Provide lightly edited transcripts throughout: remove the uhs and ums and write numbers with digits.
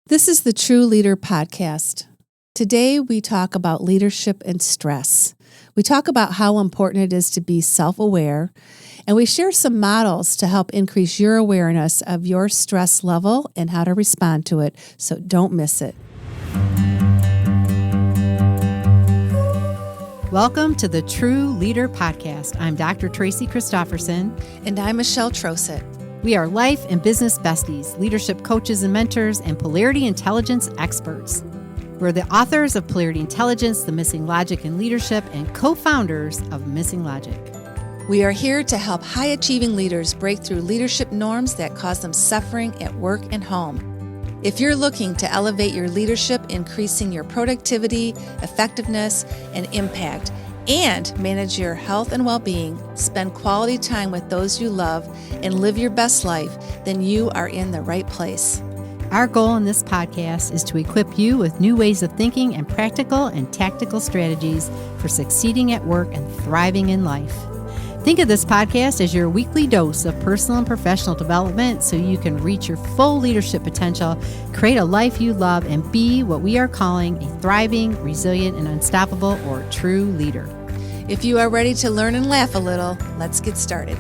This is the TRU Leader Podcast. Today we talk about leadership and stress. We talk about how important it is to be self-aware, and we share some models to help increase your awareness of your stress level and how to respond to it, so don't miss it. Welcome to the TRU Leader Podcast. I'm Dr. Tracy Christofferson. And I'm Michelle Tracy. We are life and business besties, leadership coaches and mentors, and polarity intelligence experts. We're the authors of Polarity Intelligence, The Missing Logic in Leadership, and co-founders of Missing Logic. We are here to help high-achieving leaders break through leadership norms that cause them suffering at work and home. If you're looking to elevate your leadership, increasing your productivity, effectiveness, and impact, and manage your health and well-being, spend quality time with those you love, and live your best life, then you are in the right place. Our goal in this podcast is to equip you with new ways of thinking and practical and tactical strategies for succeeding at work and thriving in life. Think of this podcast as your weekly dose of personal and professional development so you can reach your full leadership potential, create a life you love, and be what we are calling a thriving, resilient, and unstoppable or true leader. If you are ready to learn and laugh a little, let's get started.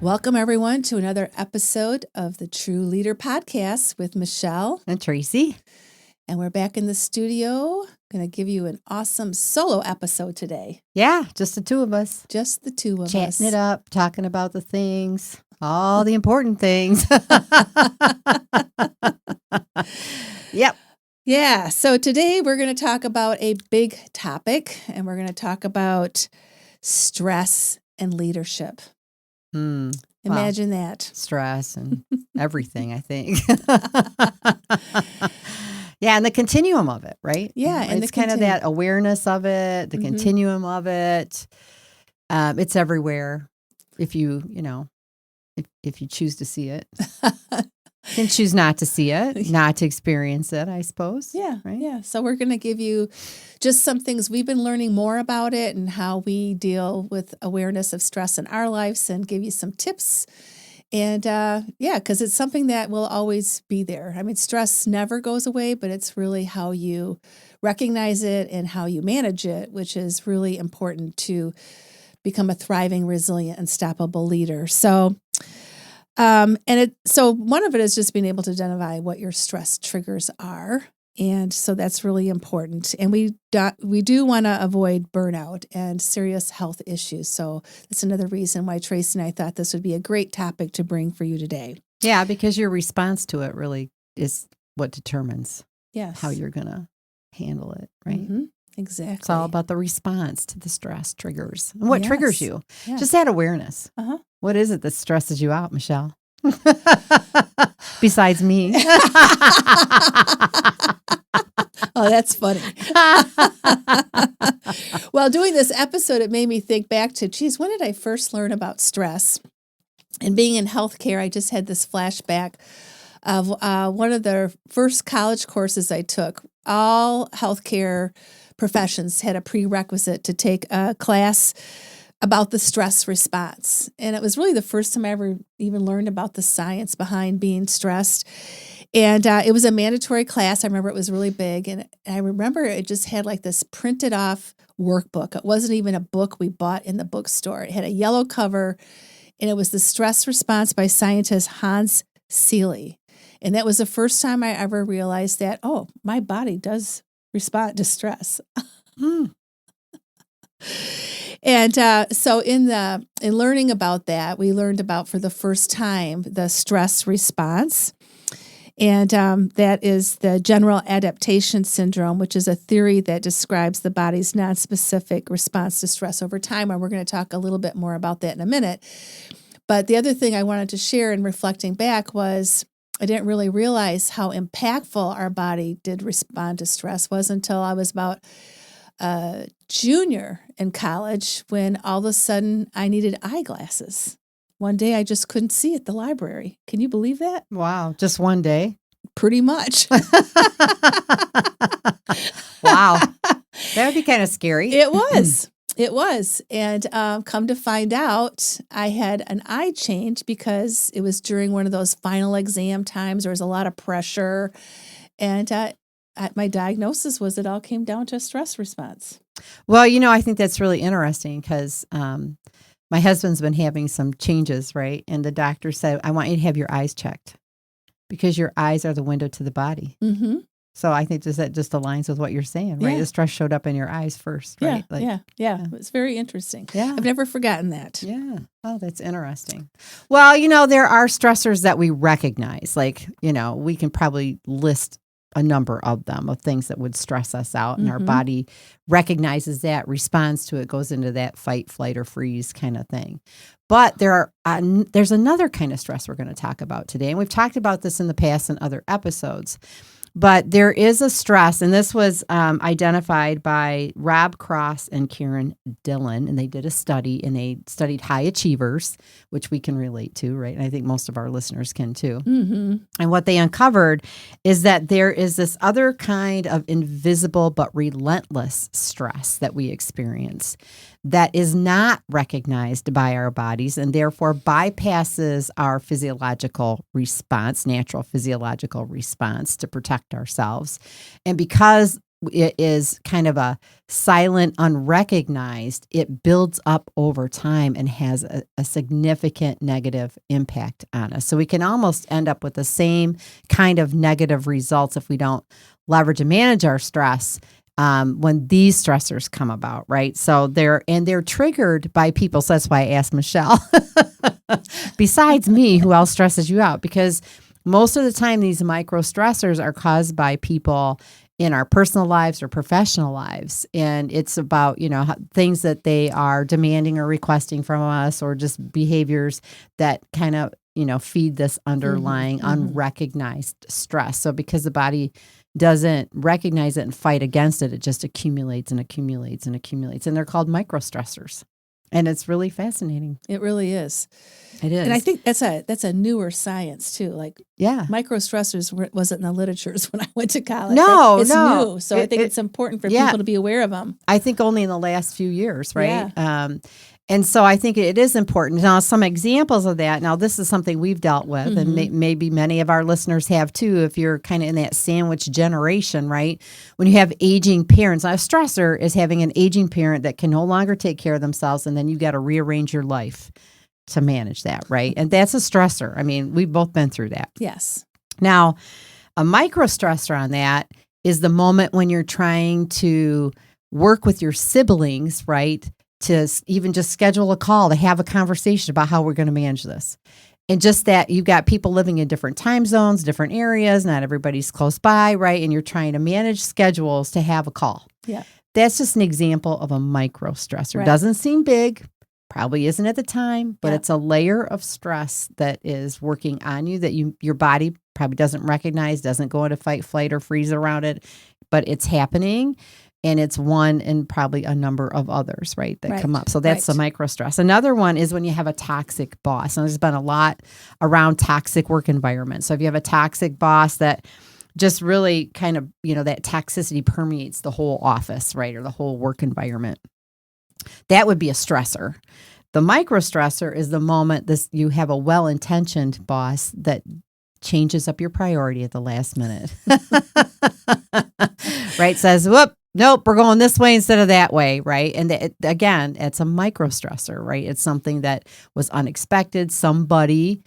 Welcome, everyone, to another episode of the TRU Leader Podcast with Michelle and Tracy. And we're back in the studio. Going to give you an awesome solo episode today. Yeah, just the two of us. Just the two of us. Chatting it up, talking about the things, all the important things. Yep. Yeah. So today we're going to talk about a big topic, and we're going to talk about stress and leadership. Imagine that. Stress and everything, I think. Yeah, and the continuum of it, right? Yeah. And it's kind of that awareness of it, the continuum of it. It's everywhere if you choose to see it. You can choose not to see it, not to experience it, I suppose. Yeah. Right? Yeah. So we're going to give you just some things. We've been learning more about it and how we deal with awareness of stress in our lives, and give you some tips. And because it's something that will always be there. I mean, stress never goes away, but it's really how you recognize it and how you manage it, which is really important to become a thriving, resilient, unstoppable leader. So so one of it is just being able to identify what your stress triggers are. And so that's really important. And we do want to avoid burnout and serious health issues. So that's another reason why Tracy and I thought this would be a great topic to bring for you today. Yeah, because your response to it really is what determines how you're going to handle it, right? Mm-hmm. Exactly. It's all about the response to the stress triggers and what triggers you. Yes. Just that awareness. Uh-huh. What is it that stresses you out, Michelle? Besides me. Oh, that's funny. Well, doing this episode, it made me think back to, when did I first learn about stress? And being in healthcare, I just had this flashback of one of the first college courses I took. All healthcare professions had a prerequisite to take a class about the stress response. And it was really the first time I ever even learned about the science behind being stressed. And it was a mandatory class. I remember it was really big. And I remember it just had like this printed off workbook. It wasn't even a book we bought in the bookstore. It had a yellow cover, and it was The Stress Response by scientist Hans Selye. And that was the first time I ever realized that, my body does respond to stress. And so in learning about that, we learned about, for the first time, the stress response. And that is the general adaptation syndrome, which is a theory that describes the body's nonspecific response to stress over time. And we're going to talk a little bit more about that in a minute. But the other thing I wanted to share in reflecting back was, I didn't really realize how impactful our body did respond to stress was until I was about a junior in college, when all of a sudden I needed eyeglasses. One day I just couldn't see at the library. Can you believe that? Wow. Just one day? Pretty much. Wow. That would be kind of scary. It was. It was. And come to find out, I had an eye change because it was during one of those final exam times. There was a lot of pressure. And my diagnosis was it all came down to a stress response. Well, I think that's really interesting because my husband's been having some changes, right? And the doctor said, I want you to have your eyes checked because your eyes are the window to the body. Mm-hmm. So I think that just aligns with what you're saying, right? Yeah. The stress showed up in your eyes first, right? Yeah. It's very interesting. Yeah. I've never forgotten that. Yeah. Oh, that's interesting. Well, there are stressors that we recognize. Like, we can probably list a number of them, of things that would stress us out, and our body recognizes that, responds to it, goes into that fight, flight, or freeze kind of thing. But there's another kind of stress we're going to talk about today, and we've talked about this in the past in other episodes. But there is a stress, and this was identified by Rob Cross and Karen Dillon, and they did a study, and they studied high achievers, which we can relate to, right? And I think most of our listeners can too. Mm-hmm. And what they uncovered is that there is this other kind of invisible but relentless stress that we experience that is not recognized by our bodies and therefore bypasses our physiological response, natural physiological response to protect ourselves. And because it is kind of a silent, unrecognized, it builds up over time and has a significant negative impact on us. So we can almost end up with the same kind of negative results if we don't leverage and manage our stress when these stressors come about, right? So they're triggered by people. So that's why I asked Michelle, besides me, who else stresses you out? Because most of the time, these microstressors are caused by people in our personal lives or professional lives. And it's about, things that they are demanding or requesting from us, or just behaviors that kind of, feed this underlying unrecognized stress. So because the body doesn't recognize it and fight against it, it just accumulates and accumulates and accumulates. And they're called microstressors. And it's really fascinating. It really is. It is. And I think that's a newer science too. Like, microstressors wasn't in the literatures when I went to college. It's new. So I think it's important for people to be aware of them. I think only in the last few years, right? Yeah. And so I think it is important. Now, some examples of that. Now, this is something we've dealt with, and maybe many of our listeners have too, if you're kind of in that sandwich generation, right? When you have aging parents. Now, a stressor is having an aging parent that can no longer take care of themselves, and then you've got to rearrange your life to manage that, right? And that's a stressor. I mean, we've both been through that. Yes. Now, a microstressor on that is the moment when you're trying to work with your siblings, right? To even just schedule a call to have a conversation about how we're going to manage this. And just that you've got people living in different time zones, different areas, not everybody's close by, right? And you're trying to manage schedules to have a call. Yeah. That's just an example of a microstressor. Right. Doesn't seem big, probably isn't at the time, but it's a layer of stress that is working on you that your body probably doesn't recognize, doesn't go into fight, flight, or freeze around it, but it's happening. And it's one and probably a number of others, right, that come up. So that's the microstress. Another one is when you have a toxic boss. And there's been a lot around toxic work environments. So if you have a toxic boss that just really kind of, that toxicity permeates the whole office, right, or the whole work environment, that would be a stressor. The microstressor is the moment you have a well-intentioned boss that changes up your priority at the last minute, right, says, whoop. Nope, we're going this way instead of that way, right? And again, it's a microstressor, right? It's something that was unexpected. Somebody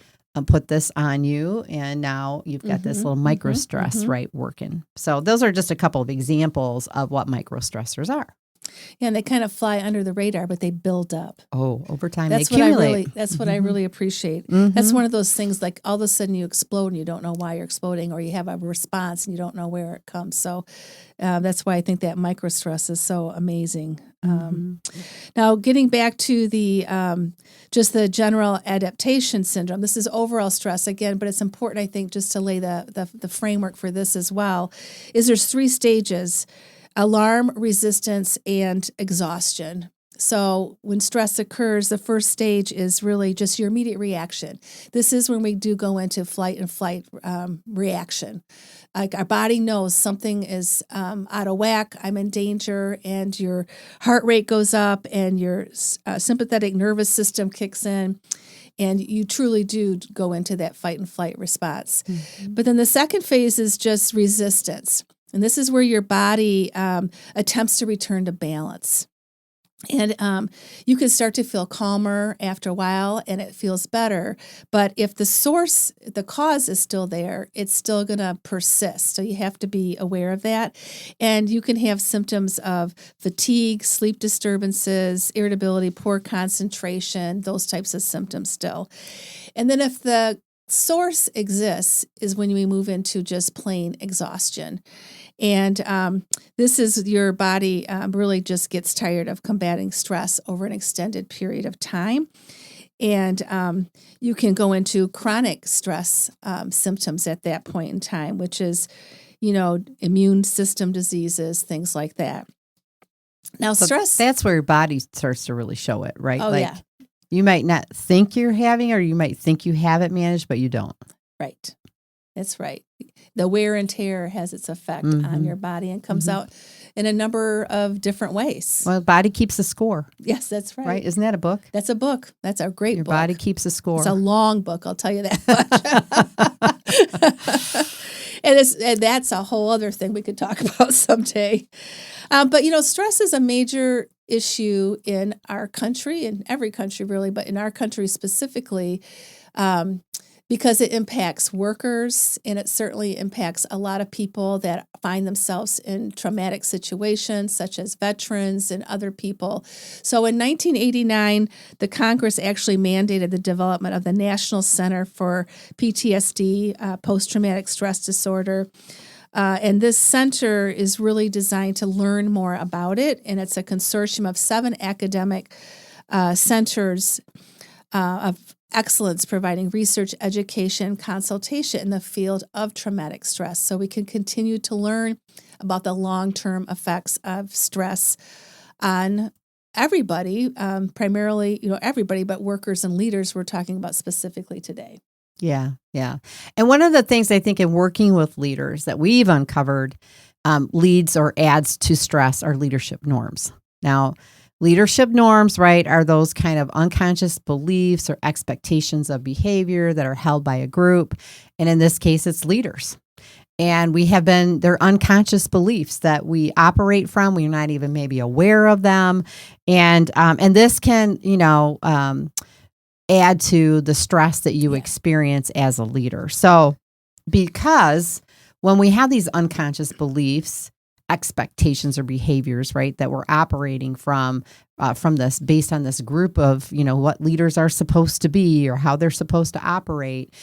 put this on you, and now you've got this little microstress, right, working. So those are just a couple of examples of what microstressors are. Yeah, and they kind of fly under the radar, but they build up. Oh, over time that's they accumulate. That's what I really appreciate. That's one of those things, like all of a sudden you explode and you don't know why you're exploding, or you have a response and you don't know where it comes. So that's why I think that microstress is so amazing. Now, getting back to the just the general adaptation syndrome, this is overall stress again, but it's important, I think, just to lay the framework for this as well, is there's 3 stages: alarm, resistance, and exhaustion. So when stress occurs, the first stage is really just your immediate reaction. This is when we do go into flight and flight reaction. Like our body knows something is out of whack, I'm in danger, and your heart rate goes up and your sympathetic nervous system kicks in. And you truly do go into that fight and flight response. Mm-hmm. But then the second phase is just resistance. And this is where your body attempts to return to balance. And you can start to feel calmer after a while, and it feels better. But if the cause is still there, it's still going to persist. So you have to be aware of that. And you can have symptoms of fatigue, sleep disturbances, irritability, poor concentration, those types of symptoms still. And then if the source exists is when we move into just plain exhaustion. And this is your body really just gets tired of combating stress over an extended period of time. And you can go into chronic stress symptoms at that point in time, which is, immune system diseases, things like that. Now, so stress. That's where your body starts to really show it, right? Oh, yeah. You might not think you're having, or you might think you have it managed, but you don't. Right. That's right. The wear and tear has its effect on your body and comes out in a number of different ways. Well, the body keeps a score. Yes, that's right. Right? Isn't that a book? That's a book. That's a great book. Your body keeps a score. It's a long book, I'll tell you that much. And that's a whole other thing we could talk about someday. But, stress is a major issue in our country, in every country really, but in our country specifically, because it impacts workers, and it certainly impacts a lot of people that find themselves in traumatic situations, such as veterans and other people. So in 1989, the Congress actually mandated the development of the National Center for PTSD, post-traumatic stress disorder. And this center is really designed to learn more about it, and it's a consortium of 7 academic centers of excellence, providing research, education, consultation in the field of traumatic stress. So we can continue to learn about the long-term effects of stress on everybody, primarily, everybody, but workers and leaders we're talking about specifically today. Yeah. And one of the things I think in working with leaders that we've uncovered leads or adds to stress are leadership norms. Now, leadership norms, right, are those kind of unconscious beliefs or expectations of behavior that are held by a group. And in this case, it's leaders. And they're unconscious beliefs that we operate from. We're not even maybe aware of them. And this can, add to the stress that you experience as a leader. So because when we have these unconscious beliefs, expectations or behaviors, right, that we're operating from this, based on this group of, what leaders are supposed to be or how they're supposed to operate.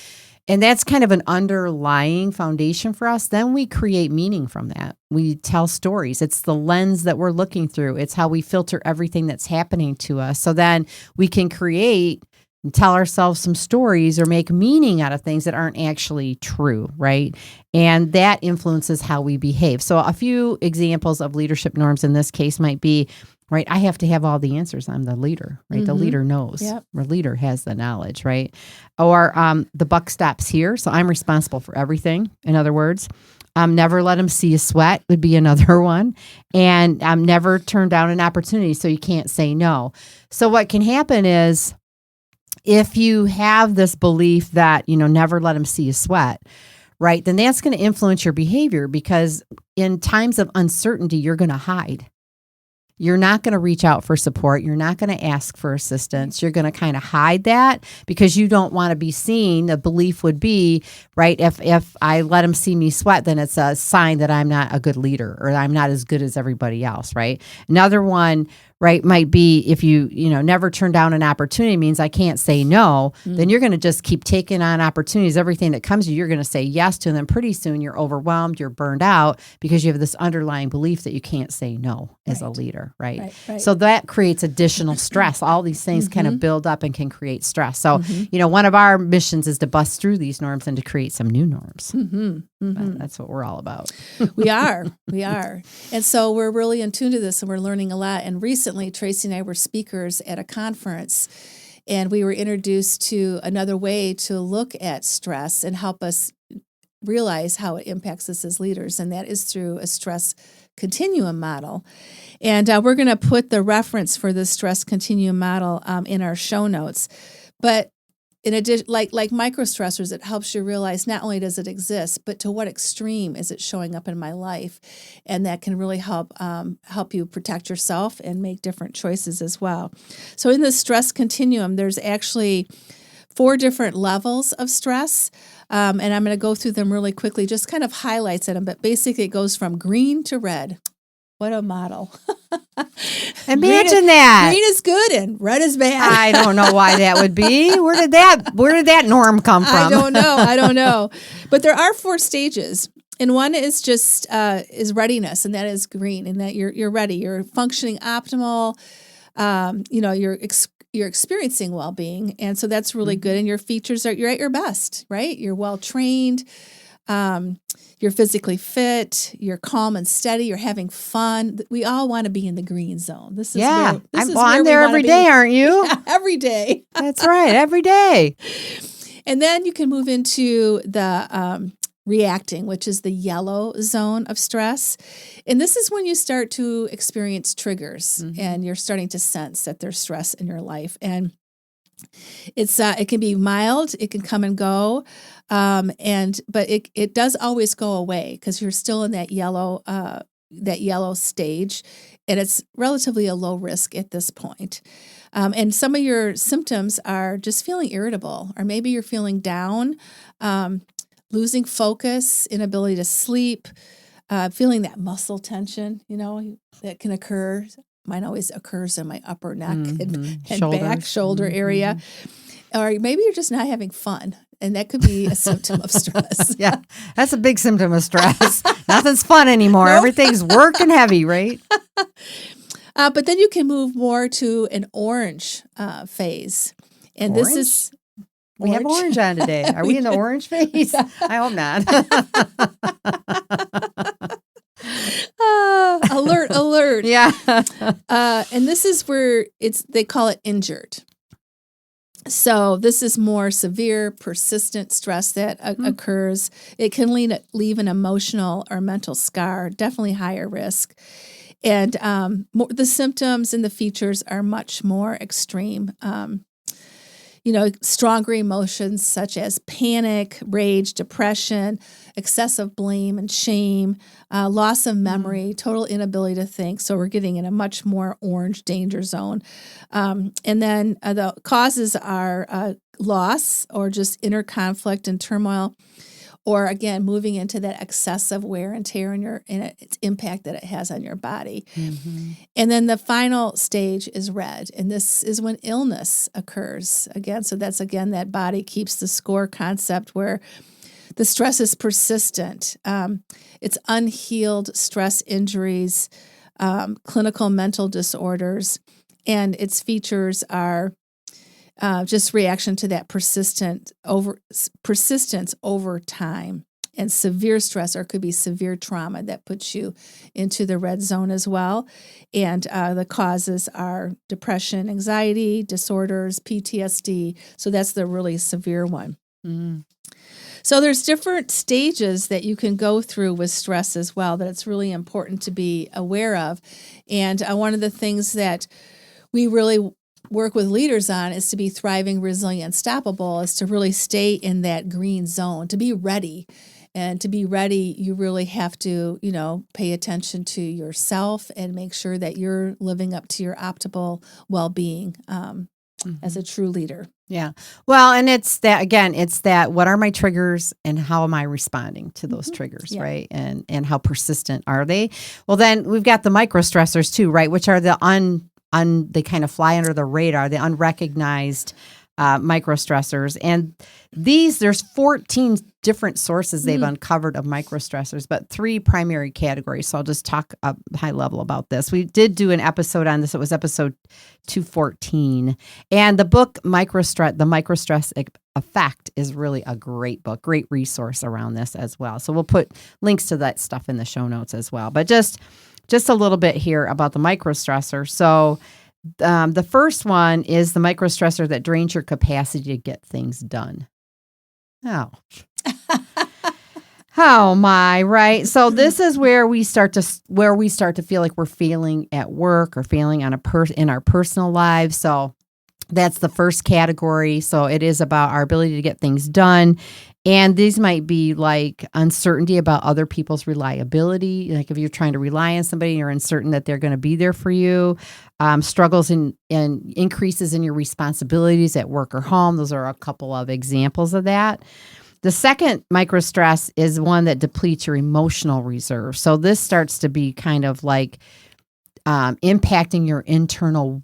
And that's kind of an underlying foundation for us. Then we create meaning from that. We tell stories. It's the lens that we're looking through. It's how we filter everything that's happening to us. So then we can create and tell ourselves some stories or make meaning out of things that aren't actually true, right? And that influences how we behave. So a few examples of leadership norms in this case might be, right, I have to have all the answers. I'm the leader, right? Mm-hmm. The leader knows. Yep. The leader has the knowledge, right? Or the buck stops here, so I'm responsible for everything. In other words, never let them see you sweat would be another one. And never turn down an opportunity, so you can't say no. So what can happen is, if you have this belief that, never let them see you sweat, right, then that's going to influence your behavior, because in times of uncertainty, you're going to hide. You're not going to reach out for support. You're not going to ask for assistance. You're going to kind of hide that because you don't want to be seen. The belief would be, right, if I let them see me sweat, then it's a sign that I'm not a good leader or I'm not as good as everybody else, right? Another one, right, might be if you never turn down an opportunity means I can't say no, then you're going to just keep taking on opportunities. Everything that comes to you, you're going to say yes to, and then pretty soon you're overwhelmed, you're burned out because you have this underlying belief that you can't say no as a leader, right? So that creates additional stress. All these things kind of build up and can create stress. So, one of our missions is to bust through these norms and to create some new norms. But that's what we're all about. We are. And so we're really in tune to this, and we're learning a lot. And recently, Tracy and I were speakers at a conference, and we were introduced to another way to look at stress and help us realize how it impacts us as leaders, and that is through a stress continuum model. And we're going to put the reference for the stress continuum model in our show notes. But in addition, like microstressors, it helps you realize not only does it exist, but to what extreme is it showing up in my life, and that can really help you protect yourself and make different choices as well. So in the stress continuum, there's actually 4 different levels of stress, and I'm going to go through them really quickly, just kind of highlights them. But basically, it goes from green to red. What a model. Imagine that. Green is good and red is bad. I don't know why that would be. Where did that norm come from? I don't know. But there are 4 stages. And one is just is readiness, and that is green, and that you're ready. You're functioning optimal. You're experiencing well-being, and so that's really good. And your features are you're at your best, right? You're well trained. You're physically fit, you're calm and steady, you're having fun. We all want to be in the green zone. This is where I'm there every day, aren't you? Yeah, every day. That's right, every day. And then you can move into the reacting, which is the yellow zone of stress. And this is when you start to experience triggers and you're starting to sense that there's stress in your life. And it can be mild, it can come and go, but it does always go away because you're still in that yellow stage, and it's relatively a low risk at this point. And some of your symptoms are just feeling irritable, or maybe you're feeling down, losing focus, inability to sleep, feeling that muscle tension, that can occur. Mine always occurs in my upper neck and back, shoulder area. Or maybe you're just not having fun, and that could be a symptom of stress. Yeah, that's a big symptom of stress. Nothing's fun anymore. Nope. Everything's work and heavy, right? But then you can move more to an orange phase. And orange? This is... We have orange on today. Are we in the orange phase? I hope not. Alert. Yeah. And this is where they call it injured. So this is more severe, persistent stress that occurs. It can leave an emotional or mental scar, definitely higher risk. And the symptoms and the features are much more extreme. Stronger emotions such as panic, rage, depression, excessive blame and shame, loss of memory, total inability to think. So we're getting in a much more orange danger zone. And then the causes are loss or just inner conflict and turmoil, or again, moving into that excessive wear and tear and its impact that it has on your body. And then the final stage is red, and this is when illness occurs again. So that's again that body keeps the score concept where the stress is persistent. It's unhealed stress injuries, clinical mental disorders, and its features are just reaction to that persistence over time, and severe stress, or it could be severe trauma that puts you into the red zone as well. And the causes are depression, anxiety disorders, PTSD. So that's the really severe one. So there's different stages that you can go through with stress as well that it's really important to be aware of. And one of the things that we really work with leaders on is to be thriving, resilient, stoppable, is to really stay in that green zone, to be ready. And to be ready, you really have to, pay attention to yourself and make sure that you're living up to your optimal well-being as a true leader. Yeah. Well, and it's that, what are my triggers and how am I responding to those triggers, right? And how persistent are they? Well, then we've got the microstressors too, right? Which are the they kind of fly under the radar, the unrecognized microstressors. And there's 14 different sources they've uncovered of microstressors, but 3 primary categories. So I'll just talk up high level about this. We did do an episode on this. It was episode 214. And the book, The Microstress Effect is really a great book, great resource around this as well. So we'll put links to that stuff in the show notes as well. But just a little bit here about the microstressor. So the first one is the microstressor that drains your capacity to get things done. Oh. Oh my, right? So this is where we start to feel like we're failing at work or failing in our personal lives. So that's the first category. So it is about our ability to get things done. And these might be like uncertainty about other people's reliability. Like if you're trying to rely on somebody and you're uncertain that they're going to be there for you. Struggles and increases in your responsibilities at work or home. Those are a couple of examples of that. The second microstress is one that depletes your emotional reserve. So this starts to be kind of like impacting your internal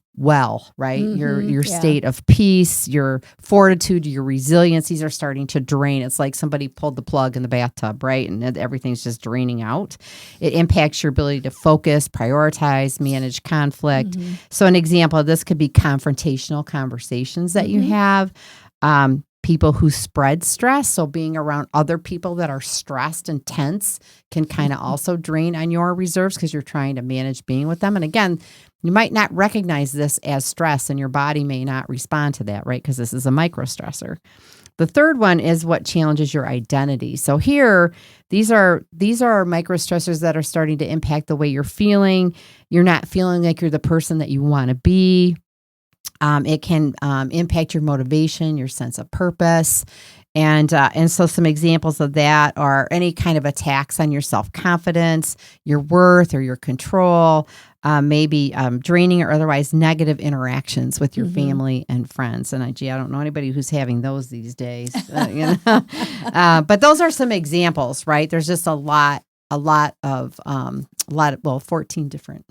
right? Your state of peace, your fortitude, your resilience. These are starting to drain. It's like somebody pulled the plug in the bathtub, right? And everything's just draining out. It impacts your ability to focus, prioritize, manage conflict. So an example of this could be confrontational conversations that you have. People who spread stress, so being around other people that are stressed and tense can kind of also drain on your reserves because you're trying to manage being with them. And again, you might not recognize this as stress and your body may not respond to that, right? Because this is a microstressor. The third one is what challenges your identity. So here, these are microstressors that are starting to impact the way you're feeling. You're not feeling like you're the person that you want to be. It can impact your motivation, your sense of purpose. And so some examples of that are any kind of attacks on your self-confidence, your worth, or your control, maybe draining or otherwise negative interactions with your family and friends. And I don't know anybody who's having those these days. But those are some examples, right? There's just a lot of 14 different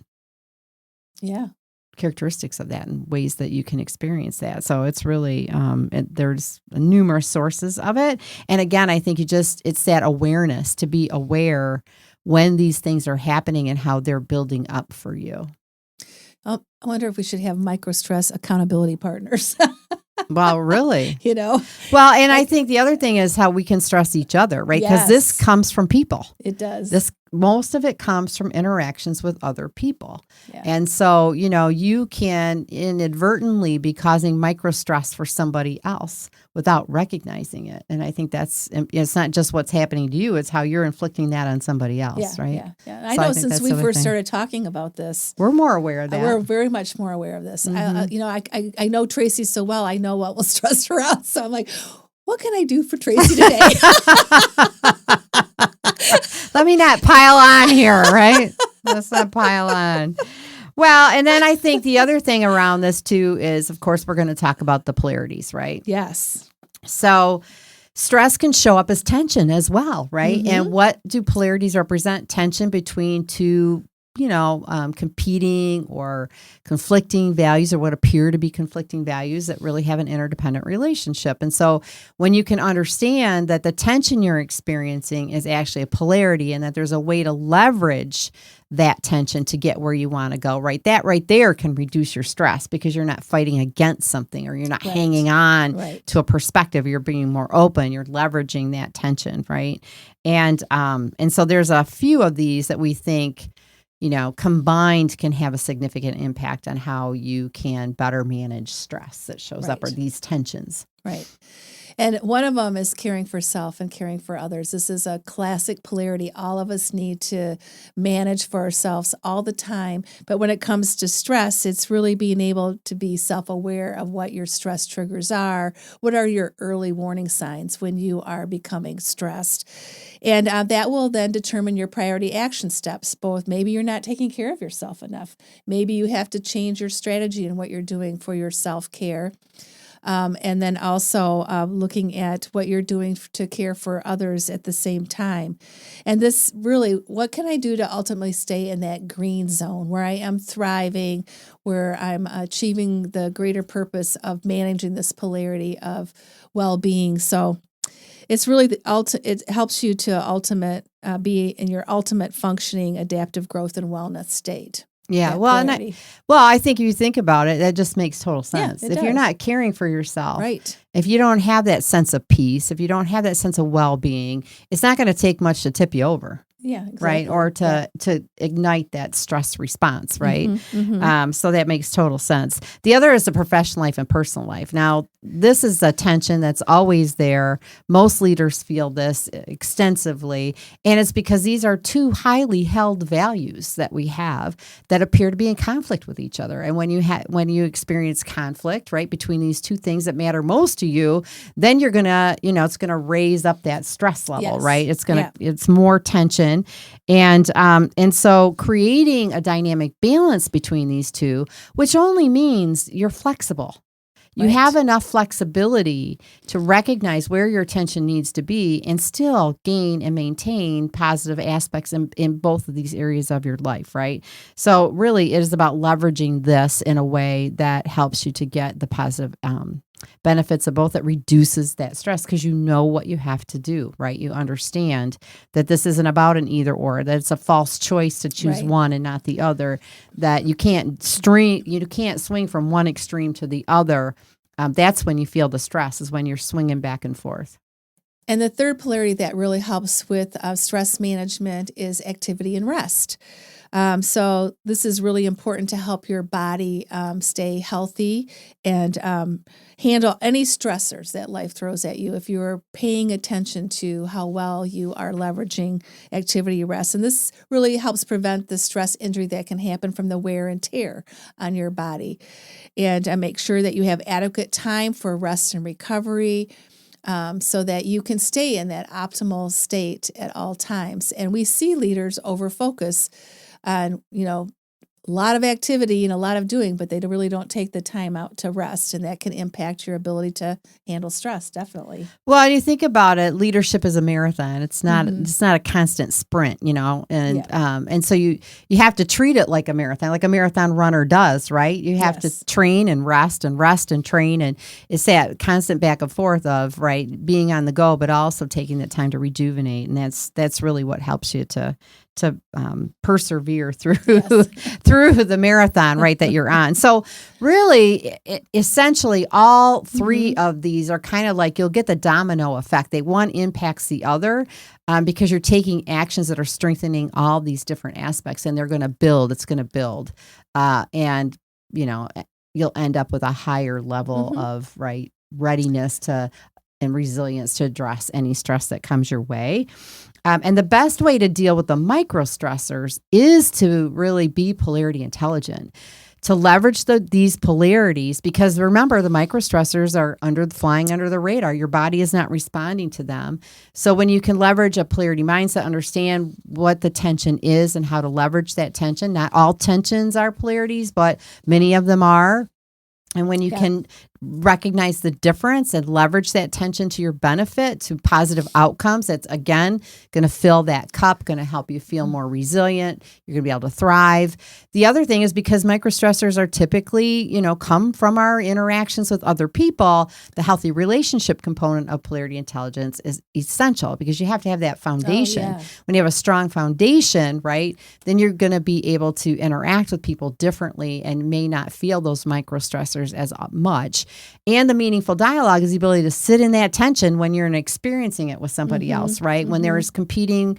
characteristics of that and ways that you can experience that. So it's really, there's numerous sources of it. And again, I think it's that awareness to be aware when these things are happening and how they're building up for you. I wonder if we should have microstress accountability partners. Well, really? Well, and I think the other thing is how we can stress each other, right? Because this comes from people. It does. Most of it comes from interactions with other people. Yeah. And so, you can inadvertently be causing microstress for somebody else without recognizing it. And I think it's not just what's happening to you, it's how you're inflicting that on somebody else, right? Yeah. I know since we first started talking about this, we're more aware of that. We're very much more aware of this. I know Tracy so well. I know what will stress her out. So I'm like, what can I do for Tracy today? Let me not pile on here, right? Let's not pile on. Well, and then I think the other thing around this too is, of course, we're going to talk about the polarities, right? Yes. So stress can show up as tension as well, right? And what do polarities represent? Tension between two competing or conflicting values, or what appear to be conflicting values that really have an interdependent relationship. And so when you can understand that the tension you're experiencing is actually a polarity and that there's a way to leverage that tension to get where you want to go, right? That right there can reduce your stress because you're not fighting against something or you're not hanging on to a perspective. You're being more open. You're leveraging that tension, right? And so there's a few of these that we think combined can have a significant impact on how you can better manage stress that shows up, or these tensions. Right. And one of them is caring for self and caring for others. This is a classic polarity all of us need to manage for ourselves all the time. But when it comes to stress, it's really being able to be self-aware of what your stress triggers are. What are your early warning signs when you are becoming stressed? And that will then determine your priority action steps. Both maybe you're not taking care of yourself enough. Maybe you have to change your strategy in what you're doing for your self-care. And then also looking at what you're doing to care for others at the same time. And this really, what can I do to ultimately stay in that green zone where I am thriving, where I'm achieving the greater purpose of managing this polarity of well-being. So it's really, it helps you to be in your ultimate functioning, adaptive growth and wellness state. Yeah. that Well, polarity. I think if you think about it, that just makes total sense. it If you're does. not caring for yourself, Right. if you don't have that sense of peace, if you don't have that sense of well-being, it's not going to take much to tip you over. Yeah, exactly. Right. Or to ignite that stress response. Right. Mm-hmm. So that makes total sense. The other is the professional life and personal life. Now, this is a tension that's always there. Most leaders feel this extensively. And it's because these are two highly held values that we have that appear to be in conflict with each other. And when you experience conflict, right, between these two things that matter most to you, then you're going to, it's going to raise up that stress level, Yes. right? It's more tension. And so creating a dynamic balance between these two, which only means you're flexible. You Right. have enough flexibility to recognize where your attention needs to be and still gain and maintain positive aspects in both of these areas of your life, right? So really it is about leveraging this in a way that helps you to get the positive benefits of both. It reduces that stress because you know what you have to do, right? You understand that this isn't about an either or, that it's a false choice to choose Right. one and not the other, that you can't swing from one extreme to the other. That's when you feel the stress, is when you're swinging back and forth. And the third polarity that really helps with stress management is activity and rest. So this is really important to help your body stay healthy and handle any stressors that life throws at you if you're paying attention to how well you are leveraging activity and rest. And this really helps prevent the stress injury that can happen from the wear and tear on your body. And make sure that you have adequate time for rest and recovery, so that you can stay in that optimal state at all times. And we see leaders over-focus on, a lot of activity and a lot of doing, but they really don't take the time out to rest, and that can impact your ability to handle stress, definitely. Well, you think about it, leadership is a marathon. It's not a constant sprint, and so you have to treat it like a marathon runner does, right? You have to train and rest and train, and it's that constant back and forth of, right, being on the go, but also taking the time to rejuvenate, and that's really what helps you to persevere through the marathon, right, that you're on. So really, essentially, all three of these are kind of like, you'll get the domino effect. One impacts the other because you're taking actions that are strengthening all these different aspects, and they're going to build. It's going to build. And, you'll end up with a higher level of, right, readiness and resilience to address any stress that comes your way. And the best way to deal with the microstressors is to really be polarity intelligent, to leverage these polarities, because remember, the microstressors are flying under the radar. Your body is not responding to them. So when you can leverage a polarity mindset, understand what the tension is and how to leverage that tension. Not all tensions are polarities, but many of them are. And when you can recognize the difference and leverage that tension to your benefit, to positive outcomes, that's, again, going to fill that cup, going to help you feel more resilient. You're going to be able to thrive. The other thing is, because microstressors are typically, come from our interactions with other people, the healthy relationship component of polarity intelligence is essential, because you have to have that foundation. Oh, yeah. When you have a strong foundation, right, then you're going to be able to interact with people differently and may not feel those microstressors as much. And the meaningful dialogue is the ability to sit in that tension when you're experiencing it with somebody else, right? When there is competing,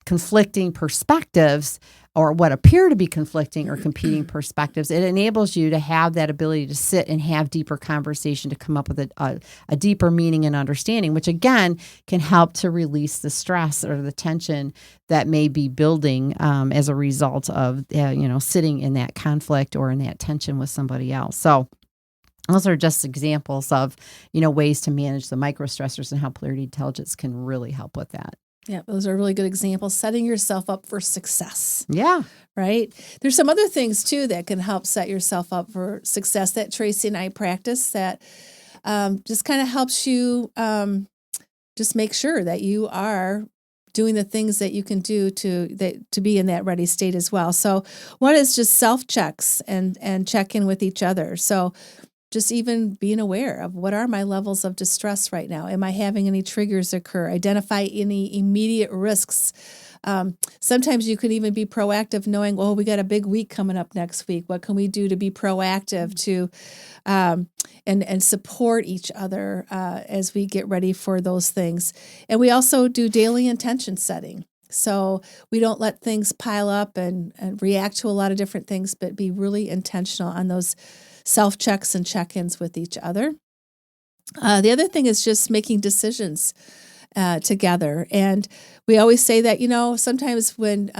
conflicting perspectives, or what appear to be conflicting or competing perspectives, it enables you to have that ability to sit and have deeper conversation, to come up with a deeper meaning and understanding, which again can help to release the stress or the tension that may be building as a result of sitting in that conflict or in that tension with somebody else. So those are just examples of ways to manage the microstressors and how polarity intelligence can really help with that. Yeah, those are really good examples. Setting yourself up for success. Yeah. Right? There's some other things, too, that can help set yourself up for success that Tracy and I practice that just kind of helps you just make sure that you are doing the things that you can do to be in that ready state as well. So one is just self-checks and check in with each other. So just even being aware of, what are my levels of distress right now? Am I having any triggers occur? Identify any immediate risks Sometimes you can even be proactive knowing, well, we got a big week coming up next week. What can we do to be proactive to and support each other as we get ready for those things? And we also do daily intention setting. So we don't let things pile up and react to a lot of different things, but be really intentional on those self-checks and check-ins with each other. The other thing is just making decisions together. And we always say that, sometimes when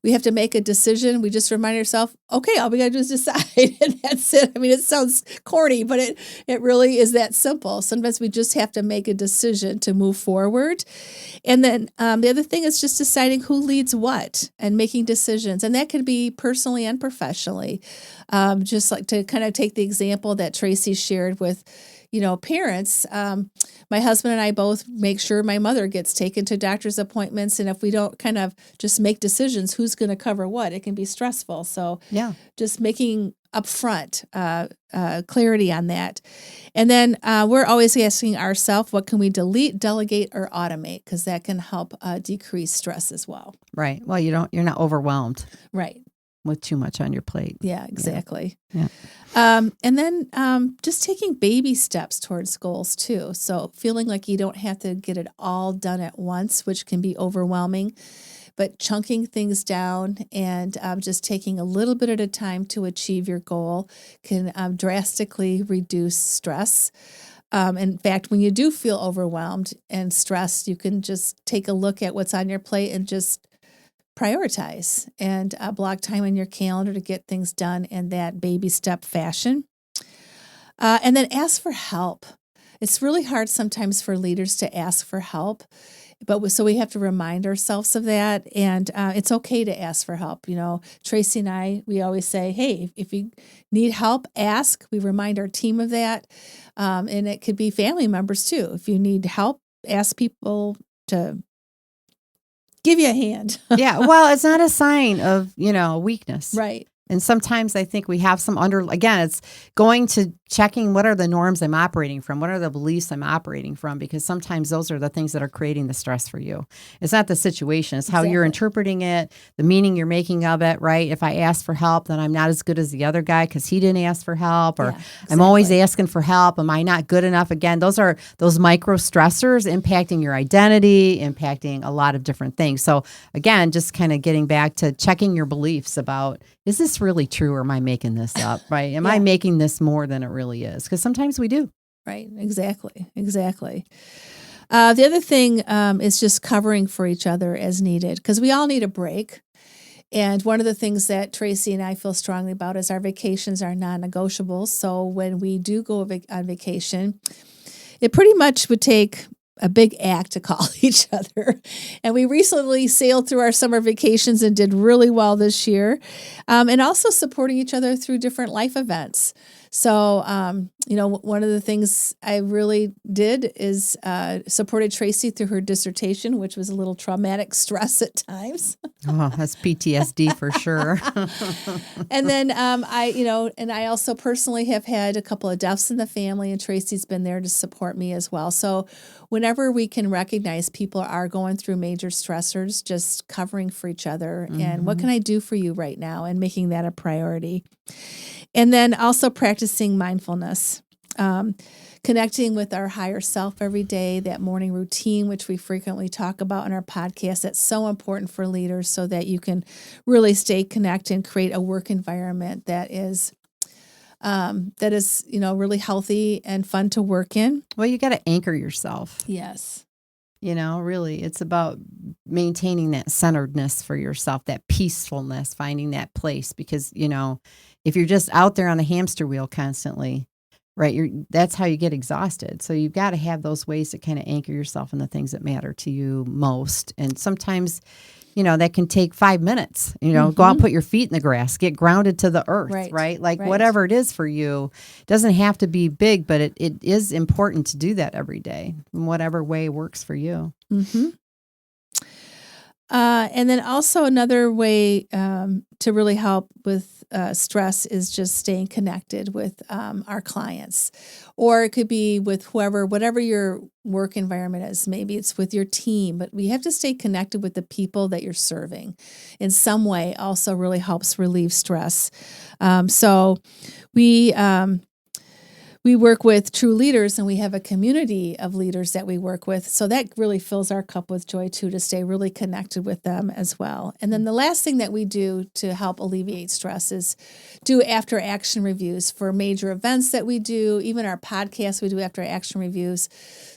we have to make a decision, we just remind ourselves, okay, all we got to do is decide. And that's it. I mean, it sounds corny, but it really is that simple. Sometimes we just have to make a decision to move forward. And then the other thing is just deciding who leads what and making decisions. And that could be personally and professionally. Just like to kind of take the example that Tracy shared with, parents. My husband and I both make sure my mother gets taken to doctor's appointments. And if we don't kind of just make decisions, who's going to cover what, it can be stressful. So just making upfront clarity on that. And then we're always asking ourselves, what can we delete, delegate, or automate? Because that can help decrease stress as well. Right. Well, you're not overwhelmed. Right. With too much on your plate. Yeah, exactly. Yeah. And then just taking baby steps towards goals too. So feeling like you don't have to get it all done at once, which can be overwhelming, but chunking things down and just taking a little bit at a time to achieve your goal can drastically reduce stress. In fact, when you do feel overwhelmed and stressed, you can just take a look at what's on your plate and just prioritize and block time in your calendar to get things done in that baby step fashion. And then ask for help. It's really hard sometimes for leaders to ask for help, so we have to remind ourselves of that. And it's okay to ask for help. Tracy and I, we always say, hey, if you need help, ask. We remind our team of that. And it could be family members too. If you need help, ask people to give you a hand. Yeah. Well, it's not a sign of, weakness. Right. And sometimes I think we have some it's going to checking what are the norms I'm operating from? What are the beliefs I'm operating from? Because sometimes those are the things that are creating the stress for you. It's not the situation. It's how you're interpreting it, the meaning you're making of it, right? If I ask for help, then I'm not as good as the other guy because he didn't ask for help, or I'm always asking for help. Am I not good enough? Again, those are those microstressors impacting your identity, impacting a lot of different things. So again, just kind of getting back to checking your beliefs about, is this really true or am I making this up, right? Am I making this more than it really is? Because sometimes we do. Right. Exactly. The other thing is just covering for each other as needed, because we all need a break. And one of the things that Tracy and I feel strongly about is our vacations are non-negotiable. So when we do go on vacation, it pretty much would take a big act to call each other. And we recently sailed through our summer vacations and did really well this year. And also supporting each other through different life events. So, one of the things I really did is supported Tracy through her dissertation, which was a little traumatic stress at times. Oh, that's PTSD for sure. And then I also personally have had a couple of deaths in the family, and Tracy's been there to support me as well. So whenever we can recognize people are going through major stressors, just covering for each other and what can I do for you right now, and making that a priority. And then also practicing mindfulness, connecting with our higher self every day, that morning routine, which we frequently talk about in our podcast. That's so important for leaders so that you can really stay connected and create a work environment that is really healthy and fun to work in. Well, you got to anchor yourself. Yes. Really, it's about maintaining that centeredness for yourself, that peacefulness, finding that place. Because, if you're just out there on a hamster wheel constantly, right, that's how you get exhausted. So you've got to have those ways to kind of anchor yourself in the things that matter to you most. And sometimes, that can take 5 minutes, go out, put your feet in the grass, get grounded to the earth, right? Like whatever it is for you, doesn't have to be big, but it is important to do that every day in whatever way works for you. Mm-hmm. And then also another way to really help with stress is just staying connected with our clients, or it could be with whatever your work environment is. Maybe it's with your team, but we have to stay connected with the people that you're serving in some way. Also really helps relieve stress. So we work with TRU Leaders, and we have a community of leaders that we work with. So that really fills our cup with joy, too, to stay really connected with them as well. And then the last thing that we do to help alleviate stress is do after-action reviews for major events that we do. Even our podcast, we do after-action reviews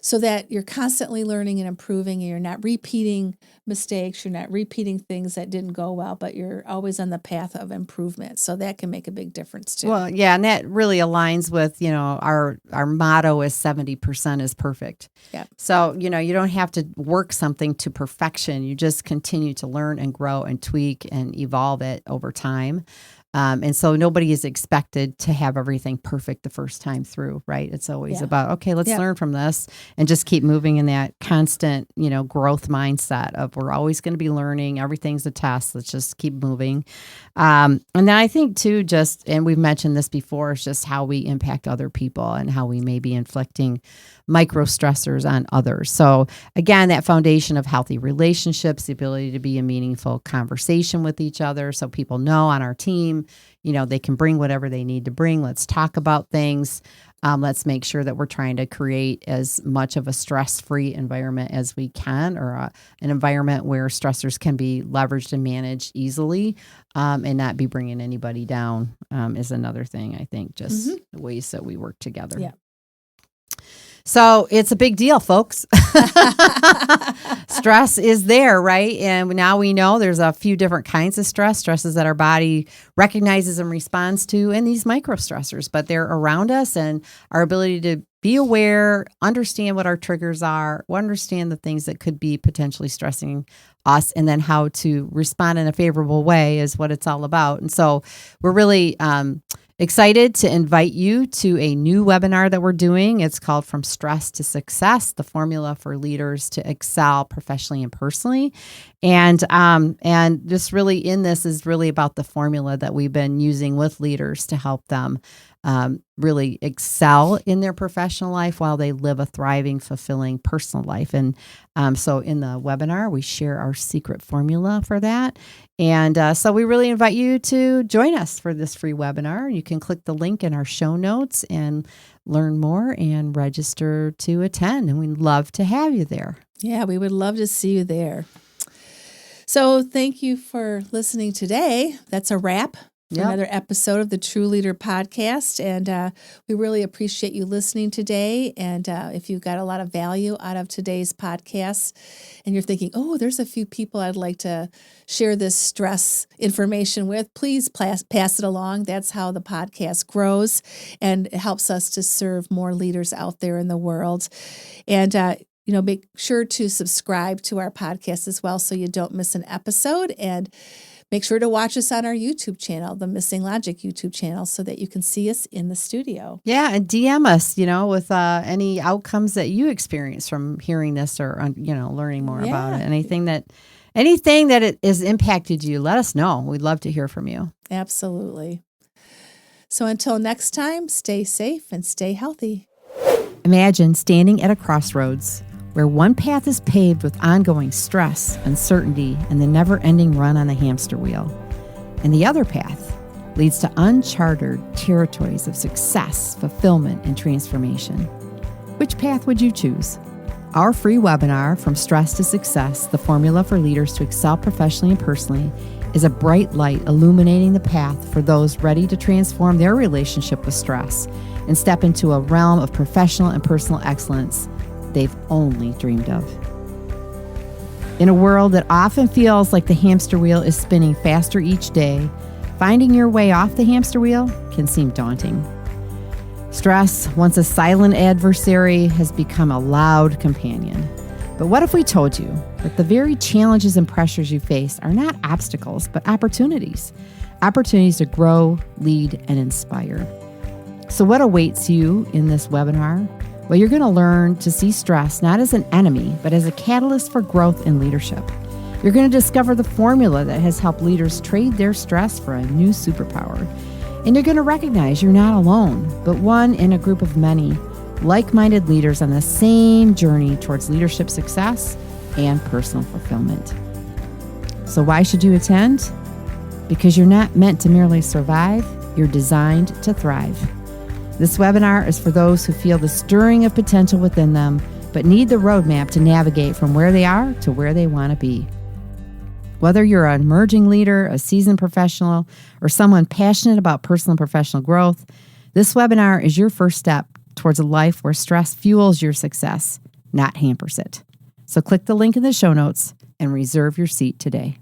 so that you're constantly learning and improving, and you're not repeating mistakes, you're not repeating things that didn't go well, but you're always on the path of improvement. So that can make a big difference, too. Well, yeah, and that really aligns with, our motto is 70% is perfect. Yeah. So, you don't have to work something to perfection. You just continue to learn and grow and tweak and evolve it over time. And so nobody is expected to have everything perfect the first time through, right? It's always about, okay, let's learn from this and just keep moving in that constant, growth mindset of we're always going to be learning. Everything's a test. Let's just keep moving. And then I think too, and we've mentioned this before, is just how we impact other people and how we may be inflicting microstressors on others. So again, that foundation of healthy relationships, the ability to be a meaningful conversation with each other. So people know on our team, they can bring whatever they need to bring. Let's talk about things. Let's make sure that we're trying to create as much of a stress-free environment as we can, or an environment where stressors can be leveraged and managed easily, and not be bringing anybody down is another thing, I think, just the ways that we work together. Yeah. So it's a big deal, folks. Stress is there, right? And now we know there's a few different kinds of stresses that our body recognizes and responds to, and these microstressors, but they're around us, and our ability to be aware, understand what our triggers are, understand the things that could be potentially stressing us, and then how to respond in a favorable way is what it's all about. And so we're really excited to invite you to a new webinar that we're doing. It's called From Stress to Success, the formula for leaders to excel professionally and personally. And just really in this is really about the formula that we've been using with leaders to help them really excel in their professional life while they live a thriving, fulfilling personal life. And so in the webinar, we share our secret formula for that. And so we really invite you to join us for this free webinar. You can click the link in our show notes and learn more and register to attend. And we'd love to have you there. Yeah, we would love to see you there. So thank you for listening today. That's a wrap. Another episode of the TRU Leader Podcast. And we really appreciate you listening today. And if you got a lot of value out of today's podcast and you're thinking, oh, there's a few people I'd like to share this stress information with, please pass it along. That's how the podcast grows, and it helps us to serve more leaders out there in the world. And make sure to subscribe to our podcast as well so you don't miss an episode. And make sure to watch us on our YouTube channel, the Missing Logic YouTube channel, so that you can see us in the studio. Yeah, and DM us, with any outcomes that you experience from hearing this or, learning more about it. Anything that it has impacted you, let us know. We'd love to hear from you. Absolutely. So until next time, stay safe and stay healthy. Imagine standing at a crossroads where one path is paved with ongoing stress, uncertainty, and the never-ending run on a hamster wheel, and the other path leads to uncharted territories of success, fulfillment, and transformation. Which path would you choose? Our free webinar, From Stress to Success, the formula for leaders to excel professionally and personally, is a bright light illuminating the path for those ready to transform their relationship with stress and step into a realm of professional and personal excellence they've only dreamed of. In a world that often feels like the hamster wheel is spinning faster each day, finding your way off the hamster wheel can seem daunting. Stress, once a silent adversary, has become a loud companion. But what if we told you that the very challenges and pressures you face are not obstacles, but opportunities to grow, lead, and inspire? So what awaits you in this webinar? Well, you're going to learn to see stress not as an enemy, but as a catalyst for growth and leadership. You're going to discover the formula that has helped leaders trade their stress for a new superpower. And you're going to recognize you're not alone, but one in a group of many like-minded leaders on the same journey towards leadership success and personal fulfillment. So why should you attend? Because you're not meant to merely survive, you're designed to thrive. This webinar is for those who feel the stirring of potential within them, but need the roadmap to navigate from where they are to where they want to be. Whether you're an emerging leader, a seasoned professional, or someone passionate about personal and professional growth, this webinar is your first step towards a life where stress fuels your success, not hampers it. So click the link in the show notes and reserve your seat today.